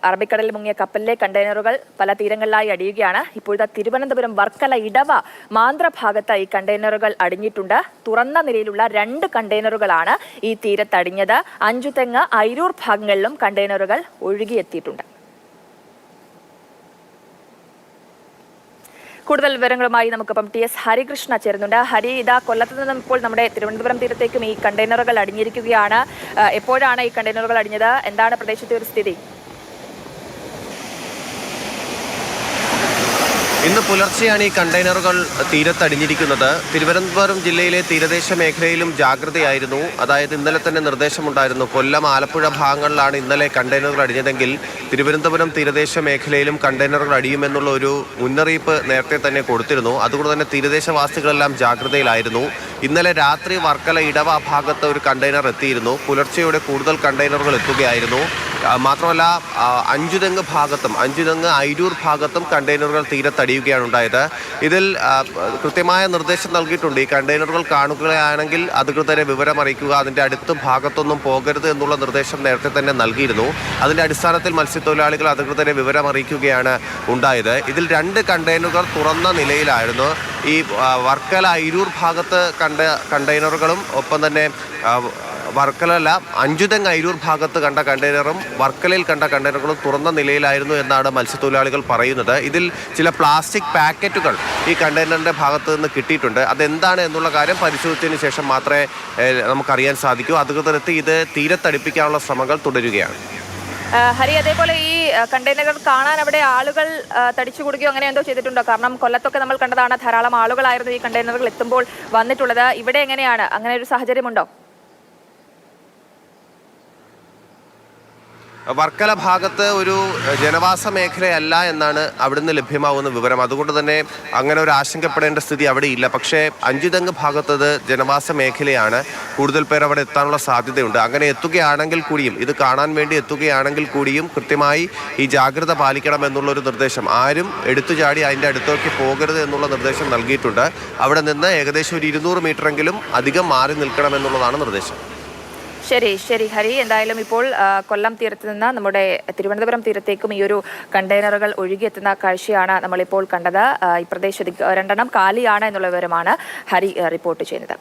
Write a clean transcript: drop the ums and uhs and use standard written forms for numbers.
അറബിക്കടലിൽ മുങ്ങിയ കപ്പലിലെ കണ്ടെയ്നറുകൾ പല തീരങ്ങളിലായി അടിയുകയാണ്. ഇപ്പോഴത്തെ തിരുവനന്തപുരം വർക്കല ഇടവ മാന്ത്ര ഭാഗത്ത് ഈ കണ്ടെയ്നറുകൾ അടിഞ്ഞിട്ടുണ്ട്. തുറന്ന നിലയിലുള്ള 2 കണ്ടെയ്നറുകളാണ് ഈ തീരത്തടിഞ്ഞത്. അഞ്ചുതെങ്ങ് അയിരൂർ ഭാഗങ്ങളിലും കണ്ടെയ്നറുകൾ ഒഴുകിയെത്തിയിട്ടുണ്ട്. കൂടുതൽ വിവരങ്ങളുമായി നമുക്കിപ്പം TS ഹരികൃഷ്ണ ചേരുന്നുണ്ട്. ഹരി, ഇതാ കൊല്ലത്ത് നിന്നും ഇപ്പോൾ നമ്മുടെ തിരുവനന്തപുരം തീരത്തേക്കും ഈ കണ്ടെയ്നറുകൾ അടിഞ്ഞിരിക്കുകയാണ്. എപ്പോഴാണ് ഈ കണ്ടെയ്നറുകൾ അടിഞ്ഞത്? എന്താണ് പ്രദേശത്തെ ഒരു സ്ഥിതി? ഇന്ന് പുലർച്ചെയാണ് ഈ കണ്ടെയ്നറുകൾ തീരത്തടിഞ്ഞിരിക്കുന്നത്. തിരുവനന്തപുരം ജില്ലയിലെ തീരദേശ മേഖലയിലും ജാഗ്രതയായിരുന്നു. അതായത് ഇന്നലെ തന്നെ നിർദ്ദേശമുണ്ടായിരുന്നു. കൊല്ലം, ആലപ്പുഴ ഭാഗങ്ങളിലാണ് ഇന്നലെ കണ്ടെയ്നറുകൾ അടിഞ്ഞതെങ്കിൽ തിരുവനന്തപുരം തീരദേശ മേഖലയിലും കണ്ടെയ്നറുകൾ അടിയുമെന്നുള്ള ഒരു മുന്നറിയിപ്പ് നേരത്തെ തന്നെ കൊടുത്തിരുന്നു. അതുകൊണ്ട് തന്നെ തീരദേശവാസികളെല്ലാം ജാഗ്രതയിലായിരുന്നു. ഇന്നലെ രാത്രി വർക്കല ഇടവ ഭാഗത്ത് ഒരു കണ്ടെയ്നർ എത്തിയിരുന്നു. പുലർച്ചെയോടെ കൂടുതൽ കണ്ടെയ്നറുകൾ എത്തുകയായിരുന്നു. മാത്രമല്ല അഞ്ചുതെങ്ങ് അയിരൂർ ഭാഗത്തും കണ്ടെയ്നറുകൾ തീരത്തടിയുകയാണ് ഉണ്ടായത്. ഇതിൽ കൃത്യമായ നിർദ്ദേശം നൽകിയിട്ടുണ്ട്. ഈ കണ്ടെയ്നറുകൾ കാണുകയാണെങ്കിൽ അധികൃതരെ വിവരം അറിയിക്കുക, അതിൻ്റെ അടുത്ത ഭാഗത്തൊന്നും പോകരുത് എന്നുള്ള നിർദ്ദേശം നേരത്തെ തന്നെ നൽകിയിരുന്നു. അതിൻ്റെ അടിസ്ഥാനത്തിൽ മത്സ്യത്തൊഴിലാളികൾ അധികൃതരെ വിവരം അറിയിക്കുകയാണ് ഉണ്ടായത്. ഇതിൽ 2 കണ്ടെയ്നറുകൾ തുറന്ന നിലയിലായിരുന്നു. ഈ വർക്കല അയിരൂർ ഭാഗത്ത് കണ്ടെയ്നറുകളും ഒപ്പം തന്നെ വർക്കലല്ല അഞ്ചുതെങ്ങ് അയിരൂർ ഭാഗത്ത് കണ്ട കണ്ടെയ്നറും വർക്കലയിൽ കണ്ട കണ്ടെയ്നറുകളും തുറന്ന നിലയിലായിരുന്നു എന്നാണ് മത്സ്യത്തൊഴിലാളികൾ പറയുന്നത്. ഇതിൽ ചില പ്ലാസ്റ്റിക് പാക്കറ്റുകൾ ഈ കണ്ടെയ്നറിൻ്റെ ഭാഗത്ത് നിന്ന് കിട്ടിയിട്ടുണ്ട്. അതെന്താണ് എന്നുള്ള കാര്യം പരിശോധിച്ചതിന് ശേഷം മാത്രമേ നമുക്കറിയാൻ സാധിക്കൂ. അധികൃതരെത്തി ഇത് തീരത്തടിപ്പിക്കാനുള്ള ശ്രമങ്ങൾ തുടരുകയാണ്. ഹരി, അതേപോലെ ഈ കണ്ടെയ്നറുകൾ കാണാൻ അവിടെ ആളുകൾ തടിച്ചു കൊടുക്കുകയോ അങ്ങനെ എന്തോ ചെയ്തിട്ടുണ്ടോ? കാരണം കൊല്ലത്തൊക്കെ നമ്മൾ കണ്ടതാണ്, ധാരാളം ആളുകളായിരുന്നു ഈ കണ്ടെയ്നറുകൾ എത്തുമ്പോൾ വന്നിട്ടുള്ളത്. ഇവിടെ എങ്ങനെയാണ്? അങ്ങനെ ഒരു സാഹചര്യമുണ്ടോ? വർക്കല ഭാഗത്ത് ഒരു ജനവാസ മേഖലയല്ല എന്നാണ് അവിടുന്ന് ലഭ്യമാവുന്ന വിവരം. അതുകൊണ്ട് തന്നെ അങ്ങനെ ഒരു ആശങ്കപ്പെടേണ്ട സ്ഥിതി അവിടെ ഇല്ല. പക്ഷേ അഞ്ചുതെങ്ങ് ഭാഗത്തത് ജനവാസ മേഖലയാണ്. കൂടുതൽ പേർ അവിടെ എത്താനുള്ള സാധ്യതയുണ്ട്. അങ്ങനെ എത്തുകയാണെങ്കിൽ കൂടിയും, ഇത് കാണാൻ വേണ്ടി എത്തുകയാണെങ്കിൽ കൂടിയും കൃത്യമായി ഈ ജാഗ്രത പാലിക്കണം എന്നുള്ളൊരു നിർദ്ദേശം, ആരും എടുത്തു ചാടി അതിൻ്റെ അടുത്തേക്ക് പോകരുത് എന്നുള്ള നിർദ്ദേശം നൽകിയിട്ടുണ്ട്. അവിടെ നിന്ന് ഏകദേശം ഒരു 200 മീറ്ററെങ്കിലും അധികം മാറി നിൽക്കണമെന്നുള്ളതാണ് നിർദ്ദേശം. ശരി ഹരി, എന്തായാലും ഇപ്പോൾ കൊല്ലം തീരത്ത് നിന്ന് നമ്മുടെ തിരുവനന്തപുരം തീരത്തേക്കും ഈ ഒരു കണ്ടെയ്നറുകൾ ഒഴുകിയെത്തുന്ന കാഴ്ചയാണ് നമ്മളിപ്പോൾ കണ്ടത്. ഈ പ്രദേശത്ത് 2 കാലിയാണ് എന്നുള്ള വിവരമാണ് ഹരി റിപ്പോർട്ട് ചെയ്യുന്നത്.